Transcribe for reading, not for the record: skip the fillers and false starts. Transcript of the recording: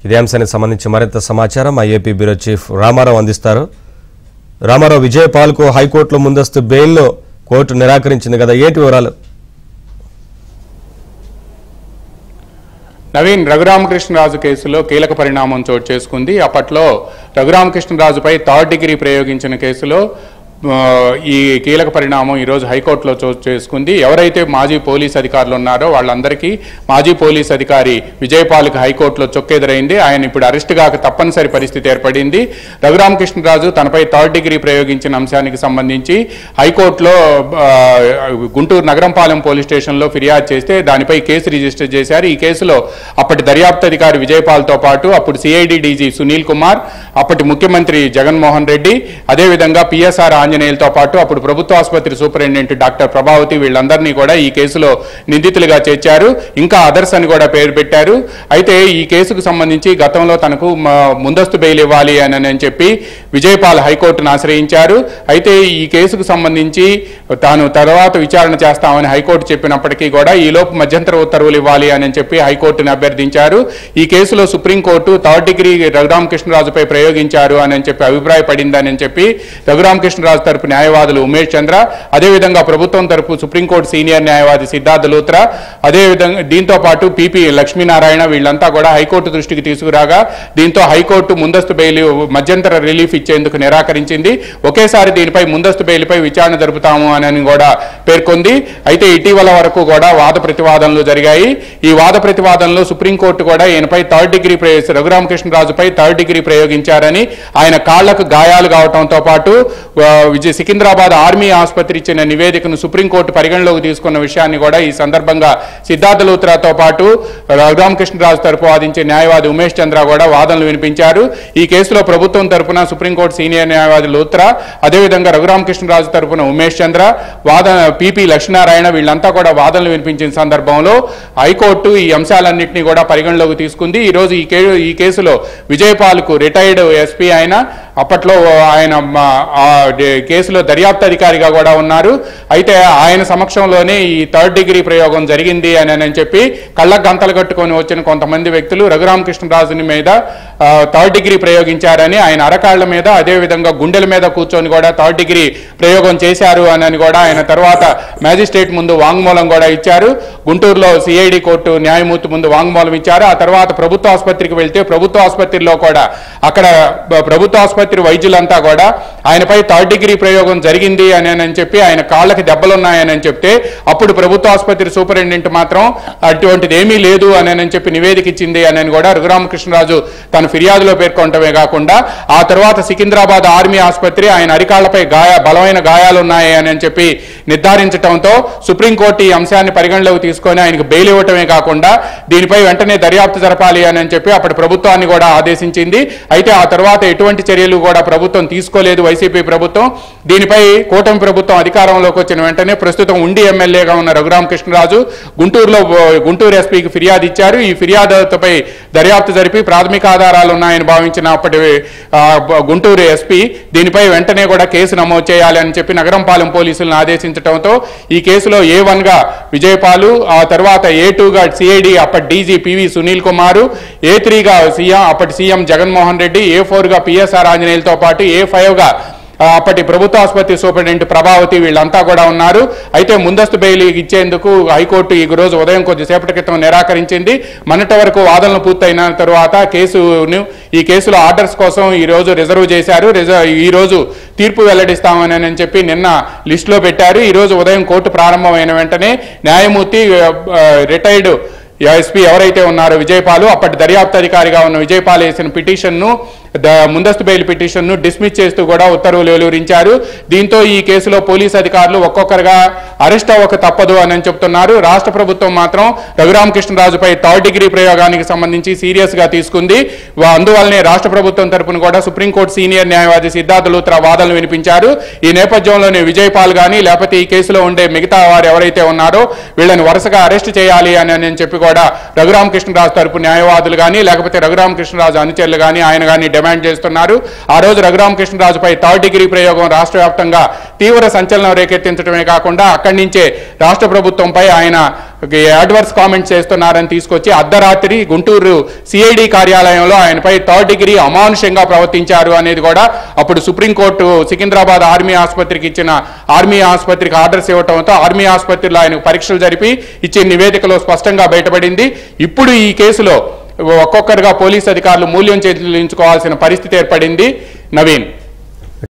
ఇదే అంశానికి సంబంధించి మరింత సమాచారం మా ఏపీ బ్యూరో చీఫ్ రామారావు అందిస్తారు. రామారావు, విజయపాల్కు హైకోర్టులో ముందస్తు బెయిల్లో కోర్టు నిరాకరించింది కదా, ఏంటి వివరాలు? నవీన్, రఘురామకృష్ణరాజు కేసులో కీలక పరిణామం చోటు చేసుకుంది. అప్పట్లో రఘురామకృష్ణరాజుపై థర్డ్ డిగ్రీ ప్రయోగించిన కేసులో ఈ కీలక పరిణామం ఈరోజు హైకోర్టులో చోటు చేసుకుంది. ఎవరైతే మాజీ పోలీస్ అధికారులు ఉన్నారో వాళ్ళందరికీ మాజీ పోలీస్ అధికారి విజయపాల్కి హైకోర్టులో చొక్కెదురైంది. ఆయన ఇప్పుడు అరెస్ట్ కాక తప్పనిసరి పరిస్థితి ఏర్పడింది. రఘురామకృష్ణరాజు తనపై థర్డ్ డిగ్రీ ప్రయోగించిన అంశానికి సంబంధించి హైకోర్టులో గుంటూరు నగరంపాలెం పోలీస్ స్టేషన్లో ఫిర్యాదు చేస్తే దానిపై కేసు రిజిస్టర్ చేశారు. ఈ కేసులో అప్పటి దర్యాప్తు అధికారి విజయపాల్తో పాటు అప్పుడు సిఐడి డీజీ సునీల్ కుమార్, అప్పటి ముఖ్యమంత్రి జగన్మోహన్ రెడ్డి, అదేవిధంగా పిఎస్ఆర్ ఆంజనేయులతో పాటు అప్పుడు ప్రభుత్వ ఆసుపత్రి సూపరింటెండెంట్ డాక్టర్ ప్రభావతి వీళ్ళందరినీ కూడా ఈ కేసులో నిందితులుగా చేర్చారు. ఇంకా అదర్స్ అని కూడా పేరు పెట్టారు. అయితే ఈ కేసుకు సంబంధించి గతంలో తనకు ముందస్తు బెయిల్ ఇవ్వాలి అని చెప్పి విజయపాల్ హైకోర్టును ఆశ్రయించారు. అయితే ఈ కేసుకు సంబంధించి తాను తర్వాత విచారణ చేస్తామని హైకోర్టు చెప్పినప్పటికీ కూడా ఈలోపు మధ్యంతర ఉత్తర్వులు ఇవ్వాలి అని చెప్పి హైకోర్టును అభ్యర్థించారు. ఈ కేసులో సుప్రీంకోర్టు థర్డ్ డిగ్రీ రఘురామకృష్ణరాజుపై ప్రయోగించారు అని చెప్పి అభిప్రాయపడిందని చెప్పి రఘురామకృష్ణరాజు తరపు న్యాయవాదులు ఉమేష్ చంద్ర, అదేవిధంగా ప్రభుత్వం తరపు సుప్రీంకోర్టు సీనియర్ న్యాయవాది సిద్ధార్థ లూత్రా, అదేవిధంగా దీంతో పాటు పిపి లక్ష్మీనారాయణ వీళ్ళంతా కూడా హైకోర్టు దృష్టికి తీసుకురాగా దీంతో హైకోర్టు ముందస్తు బెయిల్ మధ్యంతర రిలీఫ్ ఇచ్చేందుకు నిరాకరించింది. ఒకేసారి దీనిపై ముందస్తు బెయిల్పై విచారణ జరుపుతాము అని కూడా పేర్కొంది. అయితే ఇటీవల వరకు కూడా వాద ప్రతివాదనలు జరిగాయి. ఈ వాద ప్రతివాదనలో సుప్రీంకోర్టు కూడా ఈయనపై థర్డ్ డిగ్రీ రఘురామకృష్ణరాజుపై థర్డ్ డిగ్రీ ప్రయోగించారని, ఆయన కాళ్లకు గాయాలు కావడంతో పాటు సికింద్రాబాద్ ఆర్మీ ఆసుపత్రి ఇచ్చిన నివేదికను సుప్రీంకోర్టు పరిగణలోకి తీసుకున్న విషయాన్ని కూడా ఈ సందర్భంగా సిద్ధార్థ లూత్రాతో పాటు రఘురామకృష్ణరాజు తరపు వాదించే న్యాయవాది ఉమేష్ చంద్ర కూడా వాదనలు వినిపించారు. ఈ కేసులో ప్రభుత్వం తరపున సుప్రీంకోర్టు సీనియర్ న్యాయవాది లూత్రా, అదేవిధంగా రఘురామకృష్ణరాజు తరపున ఉమేష్ చంద్ర, పిపి లక్ష్మీనారాయణ వీళ్ళంతా కూడా వాదనలు వినిపించిన సందర్భంలో హైకోర్టు ఈ అంశాలన్నింటినీ కూడా పరిగణలోకి తీసుకుంది. ఈరోజు ఈ కేసులో విజయపాల్కు రిటైర్డ్ ఎస్పీ ఆయన, అప్పట్లో ఆయన కేసులో దర్యాప్తు అధికారిగా కూడా ఉన్నారు. అయితే ఆయన సమక్షంలోనే ఈ థర్డ్ డిగ్రీ ప్రయోగం జరిగింది అని చెప్పి కళ్ళకు గంతలు కట్టుకొని వచ్చిన కొంతమంది వ్యక్తులు రఘురామకృష్ణరాజుని మీద థర్డ్ డిగ్రీ ప్రయోగించారని, ఆయన అరకాళ్ల మీద అదేవిధంగా గుండెల మీద కూర్చొని కూడా థర్డ్ డిగ్రీ ప్రయోగం చేశారు అని కూడా ఆయన తర్వాత మ్యాజిస్ట్రేట్ ముందు వాంగ్మూలం కూడా ఇచ్చారు. గుంటూరులో సిఐడి కోర్టు న్యాయమూర్తి ముందు వాంగ్మూలం ఇచ్చారు. ఆ తర్వాత ప్రభుత్వ ఆసుపత్రికి వెళ్తే ప్రభుత్వ ఆసుపత్రిలో కూడా అక్కడ ప్రభుత్వ ఆసుపత్రి వైద్యులంతా కూడా ఆయనపై థర్డ్ డిగ్రీ ప్రయోగం జరిగింది అని చెప్పి ఆయన కాళ్ళకి దెబ్బలున్నాయని చెప్తే అప్పుడు ప్రభుత్వ ఆసుపత్రి సూపరింటెండెంట్ మాత్రం అటువంటిది ఏమీ లేదు అని చెప్పి నివేదిక ఇచ్చింది అని కూడా రఘురామకృష్ణరాజు తన ఫిర్యాదులో పేర్కొనటమే కాకుండా ఆ తర్వాత సికింద్రాబాద్ ఆర్మీ ఆసుపత్రి ఆయన అరికాళ్లపై బలమైన గాయాలున్నాయి అని చెప్పి నిర్ధారించడంతో సుప్రీంకోర్టు ఈ అంశాన్ని పరిగణలోకి తీసుకొని ఆయనకు బెయిల్ ఇవ్వటమే కాకుండా దీనిపై వెంటనే దర్యాప్తు జరపాలి అని చెప్పి అప్పటి ప్రభుత్వాన్ని కూడా ఆదేశించింది. అయితే ఆ తర్వాత ఎటువంటి చర్యలు కూడా ప్రభుత్వం తీసుకోలేదు వైసీపీ ప్రభుత్వం. దీనిపై కూటమి ప్రభుత్వం అధికారంలోకి వచ్చిన వెంటనే ప్రస్తుతం ఉండి ఎమ్మెల్యేగా ఉన్న రఘురామకృష్ణరాజు గుంటూరు ఎస్పీకి ఫిర్యాదు ఇచ్చారు. ఈ ఫిర్యాదుపై దర్యాప్తు జరిపి ప్రాథమిక ఆధారాలు ఉన్నాయని భావించిన అప్పటి గుంటూరు ఎస్పీ దీనిపై వెంటనే కూడా కేసు నమోదు చేయాలి అని చెప్పి నగరంపాలెం పోలీసులను ఆదేశించడంతో ఈ కేసులో A1గా విజయపాలు, ఆ తర్వాత A2గా సిఐడి అప్పటి డీజీ పివి సునీల్ కుమారు, A3గా అప్పటి సీఎం జగన్మోహన్ రెడ్డి, A4గా పిఎస్ఆర్ ఆంజనేయులతో పాటు A5గా అప్పటి ప్రభుత్వ ఆసుపత్రి సూపరింటెండెంట్ ప్రభావతి వీళ్ళంతా కూడా ఉన్నారు. అయితే ముందస్తు బెయిల్ ఇచ్చేందుకు హైకోర్టు ఈ రోజు ఉదయం కొద్దిసేపటి క్రితం నిరాకరించింది. మొన్నటి వరకు వాదనలు పూర్తయిన తర్వాత ఈ కేసులో ఆర్డర్స్ కోసం ఈ రోజు రిజర్వ్ చేశారు. ఈ రోజు తీర్పు వెల్లడిస్తామని చెప్పి నిన్న లిస్టులో పెట్టారు. ఈ రోజు ఉదయం కోర్టు ప్రారంభమైన వెంటనే న్యాయమూర్తి రిటైర్డ్ ఎస్పీ ఎవరైతే ఉన్నారో విజయపాలు, అప్పటి దర్యాప్తు అధికారిగా ఉన్న విజయపాల్ వేసిన పిటిషన్ను ముందస్తు బెయిల్ పిటిషన్ను డిస్మిస్ చేస్తూ కూడా ఉత్తర్వులు వెలువరించారు. దీంతో ఈ కేసులో పోలీసు అధికారులు ఒక్కొక్కరుగా అరెస్ట్ అవ్వక తప్పదు అని చెప్తున్నారు. రాష్ట్ర ప్రభుత్వం మాత్రం రఘురామకృష్ణరాజుపై థర్డ్ డిగ్రీ ప్రయోగానికి సంబంధించి సీరియస్ గా తీసుకుంది. అందువల్లనే రాష్ట్ర ప్రభుత్వం తరపున కూడా సుప్రీంకోర్టు సీనియర్ న్యాయవాది సిద్ధార్థ లూత్రా వాదనలు వినిపించారు. ఈ నేపథ్యంలోనే విజయపాల్ గానీ లేకపోతే ఈ కేసులో ఉండే మిగతా వారు ఎవరైతే ఉన్నారో వీళ్ళని వరుసగా అరెస్ట్ చేయాలి అని చెప్పి కూడా రఘురామకృష్ణరాజు తరపు న్యాయవాదులు కానీ లేకపోతే రఘురామకృష్ణరాజు అనుచరులు కానీ ఆయన కానీ డిమాండ్ చేస్తున్నారు. ఆ రోజు రఘురామకృష్ణరాజుపై థర్డ్ డిగ్రీ ప్రయోగం రాష్ట్ర వ్యాప్తంగా తీవ్ర సంచలనం రేకెత్తించడమే కాకుండా అక్కడి నుంచే రాష్ట్ర ప్రభుత్వంపై ఆయన అడ్వర్స్ కామెంట్స్ చేస్తున్నారని తీసుకొచ్చి అర్ధరాత్రి గుంటూరు సిఐడి కార్యాలయంలో ఆయనపై థర్డ్ డిగ్రీ అమానుషంగా ప్రవర్తించారు అనేది కూడా అప్పుడు సుప్రీంకోర్టు సికింద్రాబాద్ ఆర్మీ ఆసుపత్రికి ఇచ్చిన ఆర్మీ ఆసుపత్రికి ఆర్డర్స్ ఇవ్వడంతో ఆర్మీ ఆసుపత్రిలో ఆయన పరీక్షలు జరిపి ఇచ్చిన నివేదికలో స్పష్టంగా బయటపడింది. ఇప్పుడు ఈ కేసులో ఒక్కొక్కరుగా పోలీసు అధికారులు మూల్యం చెల్లించుకోవాల్సిన పరిస్థితి ఏర్పడింది. నవీన్.